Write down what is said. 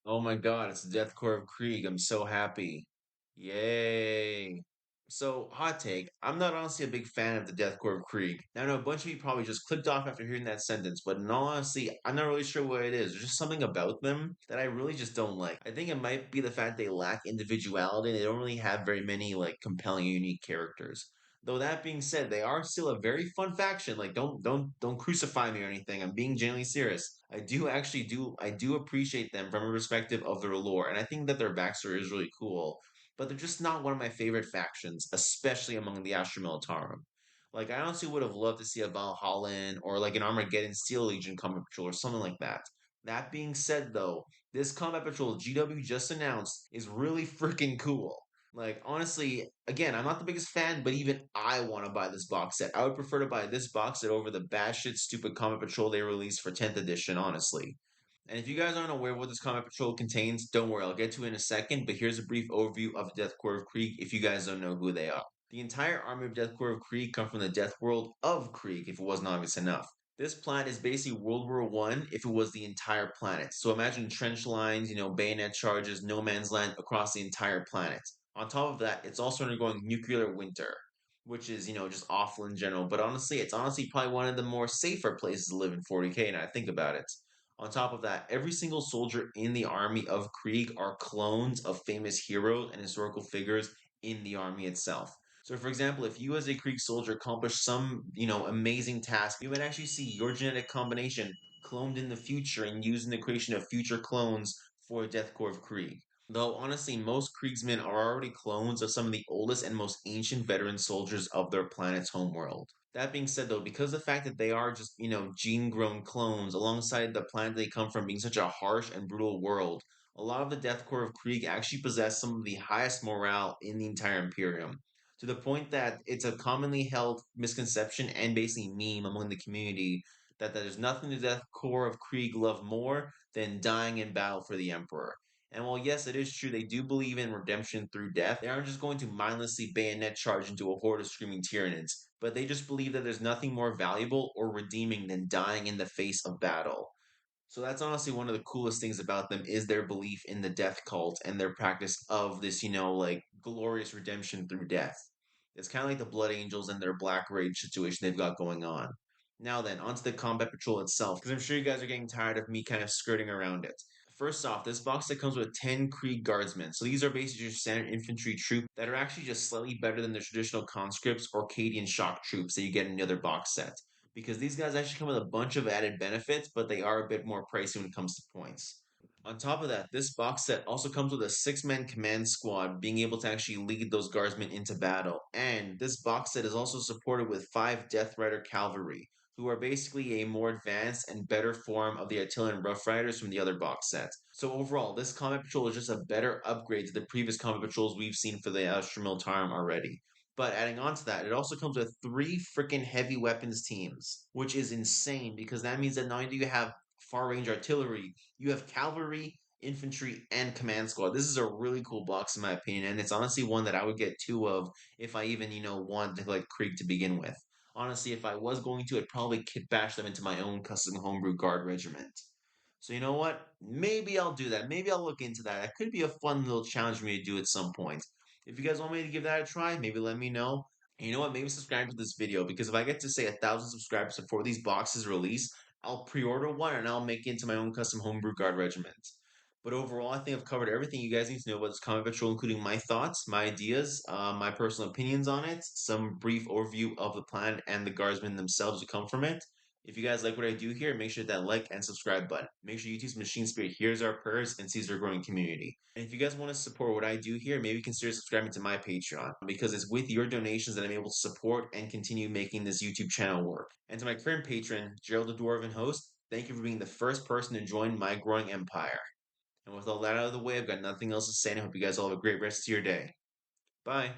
Oh my God, it's the Death Korps of Krieg. I'm so happy. Yay. So, hot take. I'm not honestly a big fan of the Death Korps of Krieg. Now, I know a bunch of you probably just clicked off after hearing that sentence, but in all honesty, I'm not really sure what it is. There's just something about them that I really just don't like. I think it might be the fact they lack individuality and they don't really have very many, like, compelling, unique characters. Though that being said, they are still a very fun faction. Like, don't crucify me or anything. I'm being genuinely serious. I do appreciate them from a perspective of their lore, and I think that their backstory is really cool. But they're just not one of my favorite factions, especially among the Astra Militarum. Like, I honestly would have loved to see a Valhallan or like an Armageddon Steel Legion combat patrol or something like that. That being said, though, this combat patrol GW just announced is really freaking cool. Like, honestly, again, I'm not the biggest fan, but even I want to buy this box set. I would prefer to buy this box set over the batshit stupid Comic Patrol they released for 10th edition, honestly. And if you guys aren't aware of what this Comic Patrol contains, don't worry, I'll get to it in a second, but here's a brief overview of Death Korps of Krieg if you guys don't know who they are. The entire army of Death Korps of Krieg come from the Death World of Krieg, if it wasn't obvious enough. This planet is basically World War One if it was the entire planet. So imagine trench lines, bayonet charges, no man's land across the entire planet. On top of that, it's also undergoing nuclear winter, which is, just awful in general. But honestly, it's honestly probably one of the more safer places to live in 40K, and I think about it. On top of that, every single soldier in the army of Krieg are clones of famous heroes and historical figures in the army itself. So, for example, if you as a Krieg soldier accomplish some, amazing task, you might actually see your genetic combination cloned in the future and used in the creation of future clones for Death Korps of Krieg. Though honestly, most Kriegsmen are already clones of some of the oldest and most ancient veteran soldiers of their planet's homeworld. That being said, though, because the fact that they are just, gene grown clones alongside the planet they come from being such a harsh and brutal world, a lot of the Death Korps of Krieg actually possess some of the highest morale in the entire Imperium. To the point that it's a commonly held misconception and basically meme among the community that there's nothing the Death Korps of Krieg love more than dying in battle for the Emperor. And while yes, it is true they do believe in redemption through death, they aren't just going to mindlessly bayonet charge into a horde of screaming Tyranids, but they just believe that there's nothing more valuable or redeeming than dying in the face of battle. So that's honestly one of the coolest things about them is their belief in the death cult and their practice of this, like glorious redemption through death. It's kind of like the Blood Angels and their Black Rage situation they've got going on. Now then, onto the combat patrol itself, because I'm sure you guys are getting tired of me kind of skirting around it. First off, this box set comes with 10 Krieg Guardsmen. So these are basically your standard infantry troops that are actually just slightly better than the traditional conscripts or Cadian shock troops that you get in the other box set because these guys actually come with a bunch of added benefits, but they are a bit more pricey when it comes to points. On top of that, this box set also comes with a 6-man command squad being able to actually lead those guardsmen into battle. And this box set is also supported with 5 Death Rider cavalry, who are basically a more advanced and better form of the artillery and rough riders from the other box sets. So overall, this combat patrol is just a better upgrade to the previous combat patrols we've seen for the Astra Militarum already. But adding on to that, it also comes with 3 freaking heavy weapons teams, which is insane because that means that not only do you have far range artillery, you have cavalry, infantry, and command squad. This is a really cool box in my opinion, and it's honestly one that I would get 2 of if I even, want to like Krieg to begin with. Honestly, if I was going to, I'd probably kit bash them into my own custom homebrew guard regiment. So you know what? Maybe I'll do that. Maybe I'll look into that. That could be a fun little challenge for me to do at some point. If you guys want me to give that a try, maybe let me know. And you know what? Maybe subscribe to this video because if I get to say 1,000 subscribers before these boxes release, I'll pre-order one and I'll make it into my own custom homebrew guard regiment. But overall, I think I've covered everything you guys need to know about this comic patrol, including my thoughts, my ideas, my personal opinions on it, some brief overview of the plan and the guardsmen themselves who come from it. If you guys like what I do here, make sure to hit that like and subscribe button. Make sure you use Machine Spirit hears our prayers and sees our growing community. And if you guys want to support what I do here, maybe consider subscribing to my Patreon because it's with your donations that I'm able to support and continue making this YouTube channel work. And to my current patron, Gerald the Dwarven Host, thank you for being the first person to join my growing empire. And with all that out of the way, I've got nothing else to say, and I hope you guys all have a great rest of your day. Bye.